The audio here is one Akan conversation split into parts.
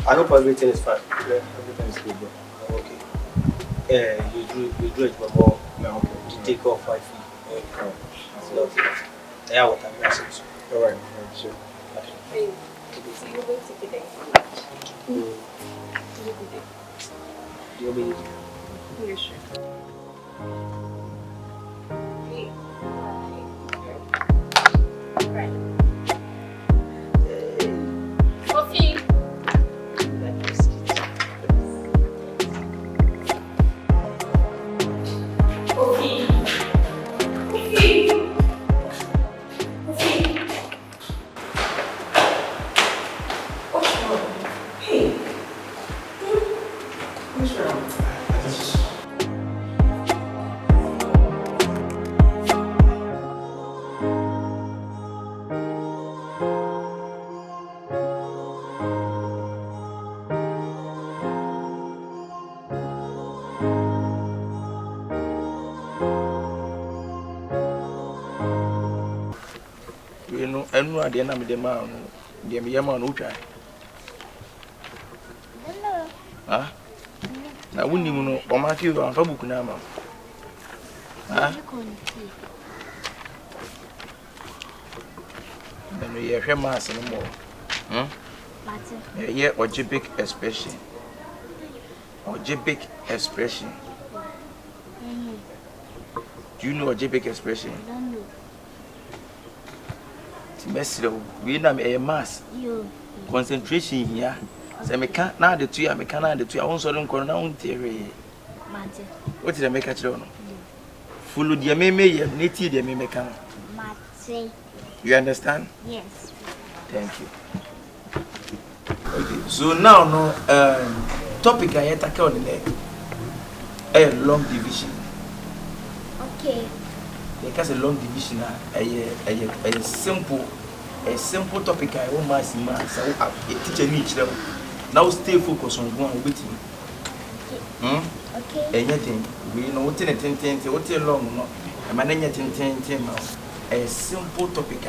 I hope everything is fine. Yeah, everything is good, bro. Okay. You do it more. No, okay. You take off 5 feet. Okay. So, yeah, what I'm asking. All right. Sure. Okay. Hey, so you're going to get You'll be. You're sure. Hey. Right. Coffee. Enu ade na me de ma no de me yema no twa ha na wunimu no o ma fi o anfa buku na ma ha na no ye hwe ma ase no mo ye ojibic expression do you know ojibic expression? I don't know. Mesro, we na me mass. Concentration here. Say me can na de tu ya me can na de tu ya won so don kono na won tere. Mate. What did I make a chiro no? Follow the me ye neti the me can. Mate. You understand? Yes. Thank you. Okay. So now no topic I tackle on the long division. Okay. Because a long division a simple topic I want my so a teacher needs them. Now stay focused on one with me. Okay. Anything we know what in what long no a man a simple topic.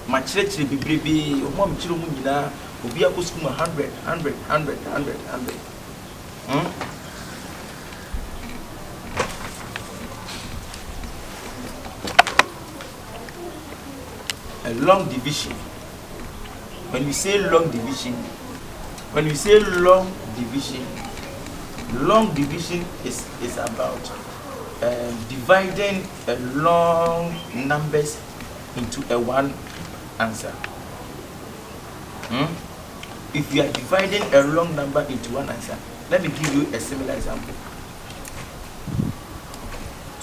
My church will be mom children will be a good school 100. A long division. When we say long division, long division is about dividing a long numbers into a one answer. If you are dividing a long number into one answer, let me give you a similar example.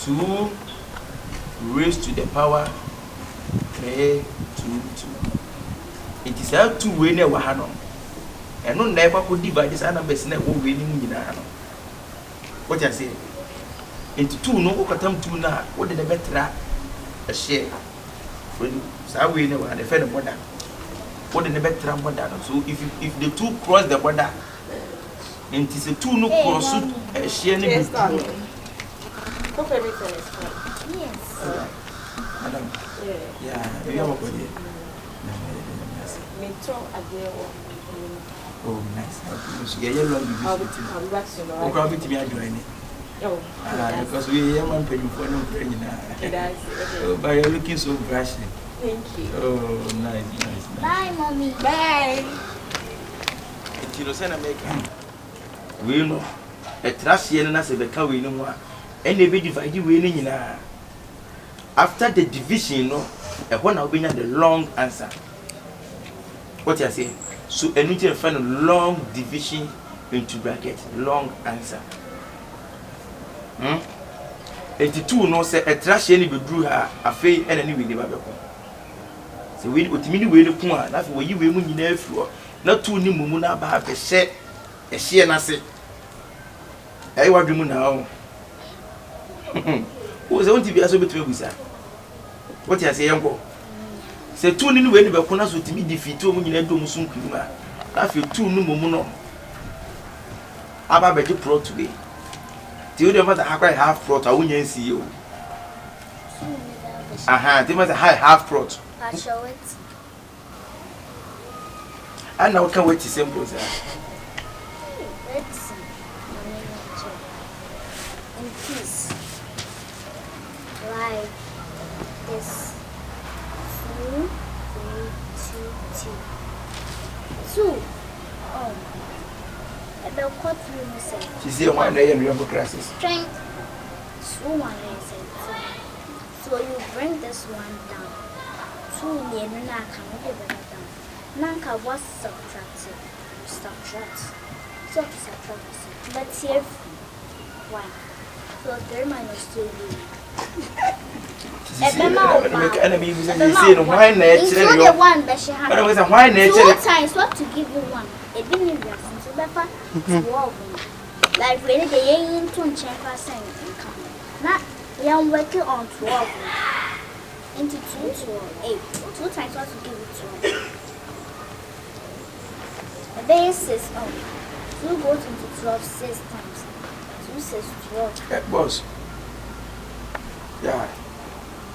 2 raised to the power 3, 2, 2. It is how 2 way near Wahano. And no never could divide this numbers in a winning in what I say? Into 2 no katam 2 na what did the better a share? When Sawi never had a fair border. What did the better border? So if the 2 cross the border, and it is a 2 no cross a share. Yes, hope everything is fine. Yes. Madam. Yeah, we have a body. Oh, nice. Yeah, you're long. I'll be back soon. I'll probably be joining. Oh, because we are one penny for no penny now. But you're looking so brashly. Thank you. Oh, nice. Bye, mommy. Bye. You know, send a maker. We know a trash yen and as a beca we know what. Any be divided winning after the division, no, a one will be the long answer. What you say? So a need to find a long division into bracket, long answer. 82 no say a trash any be drew her a fay and any with the Bible. So we would mean way the point that way you will in there floor. Not 2 new mumuna have a share a share and I say, I want you now. Who was going to be as a bit with her? What you say, uncle? Say 2 new way the corners with me defeat 2 million domes soon. I feel 2 new mumuno. I'm better pro today. You don't matter how I half prot, I wouldn't see you. They must a high half prot. I show it. And now can wait to simple. Let's see. In peace. Like this. 2, 3, 2, 2. Oh. About what you say. She see one day in your classes. Strength. 2, 1, so you bring this one down. 2 near na can be better down. Nanka was subtracted. Subtract. So subtract. But here 1. So 3 minus 2 will be. Enemy was saying why nature. The one that she had. Why nature? 2 times what to give you 1. It didn't react. So better 12. Like really the yen to check percent income. Now I'm working on 12 into 2 to 8. 2 times what to give you 12. The base is 2 goes into 12 6 times. 2 says 12. Boss. Yeah.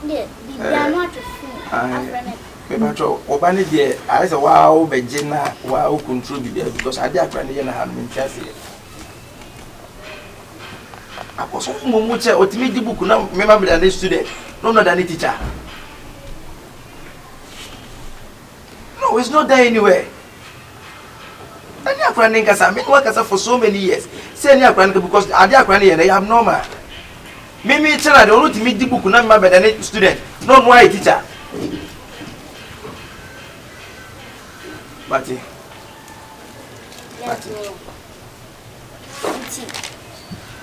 Yeah, they are not a fool. Obani there, I said, wow, Bejina, wow, contribute there because I did friend and have been chasing. I was so much ultimately book now, remember than a student, no, not than a teacher. No, it's not there anywhere. And your friend because I make work for so many years. Say your friend because I did friend and I am normal. Mimi tell her the only meet the book now, remember than a student, not why a teacher. Bati.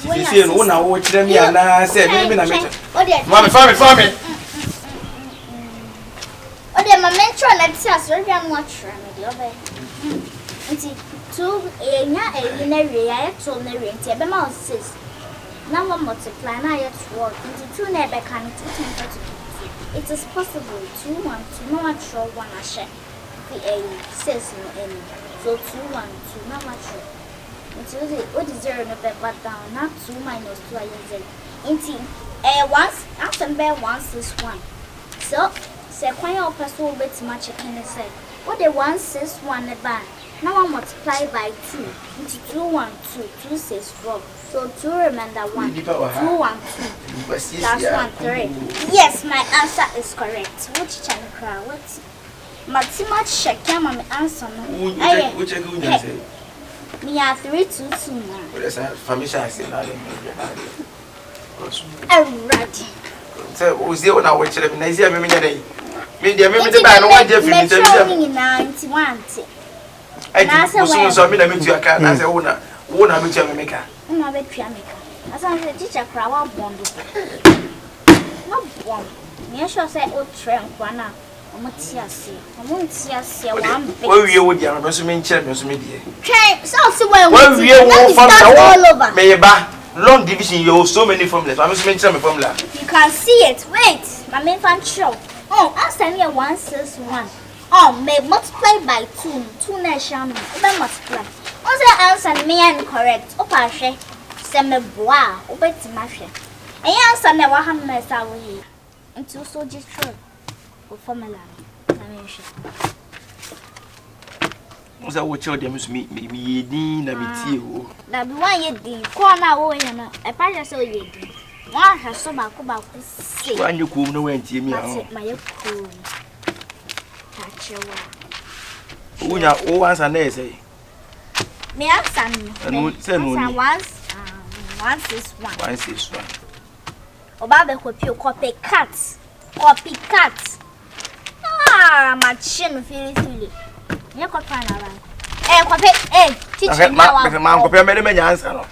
You see, no one now watch them here and I said, maybe I mentioned. Mommy. Oh, the mentor let's us very much. It's 2 in a area, so the ring, Tabama 6. Now one multiply, now it's work into 2 never can 2 times. It is possible 2 1 to no one show 1 a share. Says no any. So 2 1 2 not much. What is 0 no paper down? Not 2 minus 2 I use it. Once after bear 1 6 1. So say quite your person bit much can say. What the 1 6 1 a bar. Now I multiply by 2 into 2 1 2 2 6 4. So 2 remainder 1 2 1 2 plus 1 3. Yes, my answer is correct. Which chancra? What? Much check my answer. Which I go say. Me are 3 2 2 now. There's a family saying, Alright. So, who's the one I watch them? I see a minute. Maybe I remember the man who Jeffrey in 91. I saw me to a car as a owner. Won't I meet your maker? No, I bet you maker. As I said, teacher crowd bond. No bond. Me shall say, oh, train, one. I'm not here. Well, you would have also mean champions media. So, well, we are all over. May long division, you so many formulas. I must mention a formula. You can see it. Wait, my main fan show. Oh, answer me 1 6 1. Oh, may multiply by 2. 2 nations. Then multiply. Also, answer me incorrect. Opache. Send me bois. Obey to my share. And answer never have messed away. Until so just true. Formula. Was I watch them meet me? That be one you did. Corner away, a partner so you did. One has so back about this. When you cool, no one to me. My cool. Touch your one. Who are all once and they say? Me answer once. 1 6 1. 1 6 1. Obaba copycat. My chin feeling. You could find out. Teacher, my copy made me answer.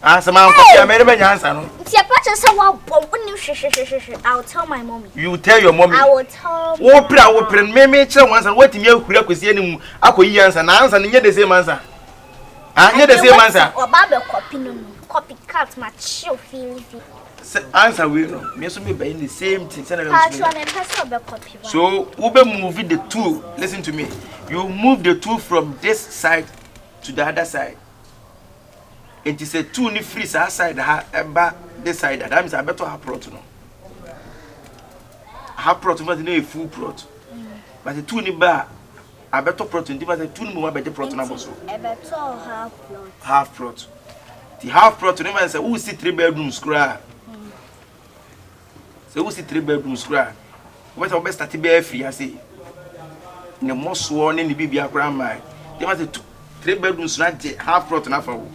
Answer my copy made me answer. I'll tell my mommy. You tell your mommy. I will tell. Open, maybe once and what you could see any acquiescence and answer and yet the same answer. I hear the same answer. Obaba copycat, my chill feeling. Answer will no. Me so me buying the same thing. So Ube moving the 2. Listen to me. You move the 2 from this side to the other side. It is a 2 ni free side back this side. That means I better have prot no. Have prot not a full prot. But the 2 ni bar I better protein. If I say 2 more, better protein. I was better half plot. Half plot. The half plot. If I say who see 3 bedrooms, cry. So who see 3 bedrooms, cry. What our best at be free? I say. In the most sworn in the BB grandma. They must say 3 bedrooms, not half plot enough for.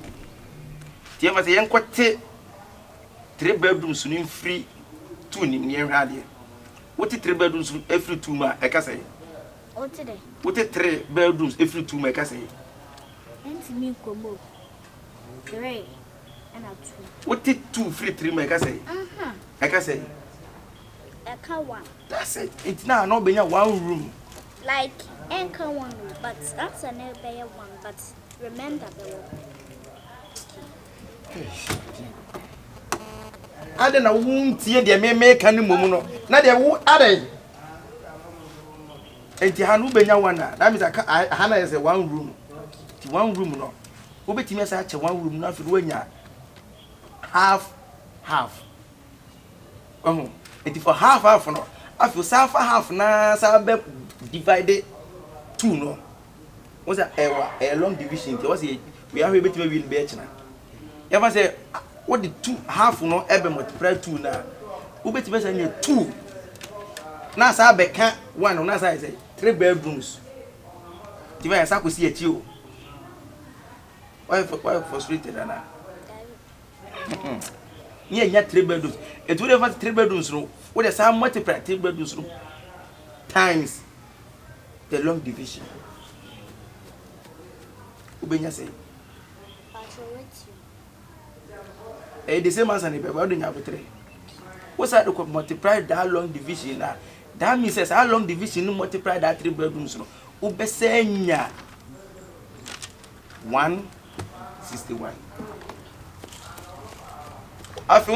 They must say young 3 bedrooms in free 2 near radio. What 3 bedrooms every 2 months? I can say. What 3 bedrooms every 2 months? I can say. And me combo 3 and a 2. What 2 free 3 months? I can say. I can say. I can 1. That's it. It's now not being a 1 room. Like anchor 1 room, but that's a never 1. But remember the one. I don't know who see the make any momo. Now they who are they? And the Hanu Benya one. That means Hannah is a 1 room. The 1 room no. Who bet me such a 1 room not when ya half. Oh, and for half no. I feel half na sabe divided 2 no. Was a long division. Was we are able to be in Betchna. You ever say what the 2 half no ever multiply 2 now? Who bet me say 2. Now sabe can 1 na say 3 bedrooms. The way I saw see at you. Why frustrated na? Yeah, 3 bedrooms. It would have 3 bedrooms room. What is how multiply 3 bedrooms room times the long division. Ubenya say. The same answer ni pebe odenya go 3. What's that to multiply that long division na? That means how long division multiply that 3 bedrooms no? Ubesenya 161. I feel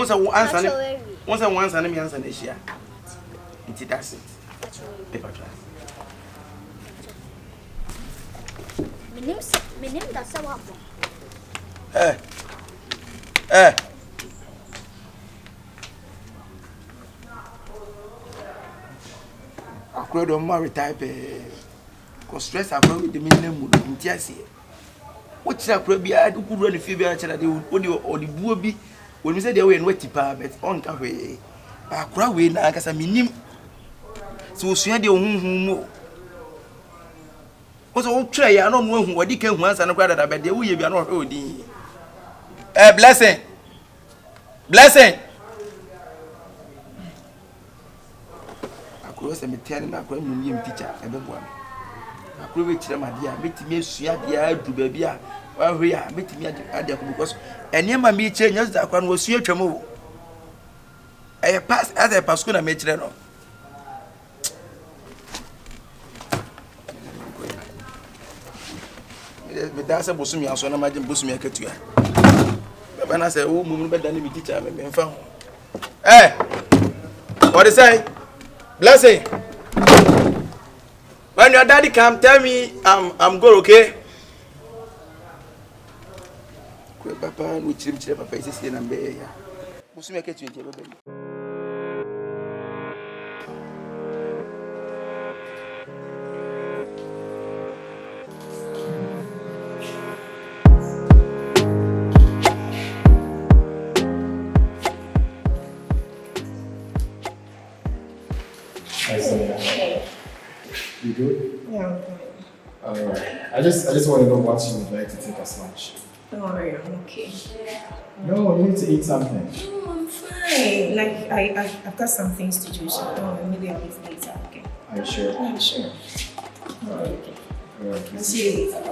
once and me answer this year. It does it. Paper track. My name that's a wapo. I could don't marry type cause stress I probably the minimum in Tiasi. What's that probably I do run the fever that they would or the booby when we said they were in wetty pa but on away. I cry away now as a minimum. So she had your home. What's all tray? I don't know what he came once and a brother, but they will be not holding. Blessing. I could also be telling my grandmother teacher, everyone. I could reach them, my dear, meet me, she had the eye to baby. Well, we are meeting me at the because and near my changes that one was here to move. I passed as a Pascuna matron. But that's a bosom, I saw no imagine bosom. I get to you. But when I say, oh, moving better than me, teacher, I'm being found. What is I? Blessing. When your daddy come, tell me I'm good, okay? Papa, which him, Papa is in a bay. Bosom, I get you, baby. You good? Yeah, I'm fine. Alright. I just want to know what you would like to take as lunch. Don't worry, I'm okay. No, you need to eat something. No, I'm fine. Like, I've got some things to do, so don't worry, maybe I'll eat later, okay? Are you sure? Yeah, sure. Alright. I'll see you later.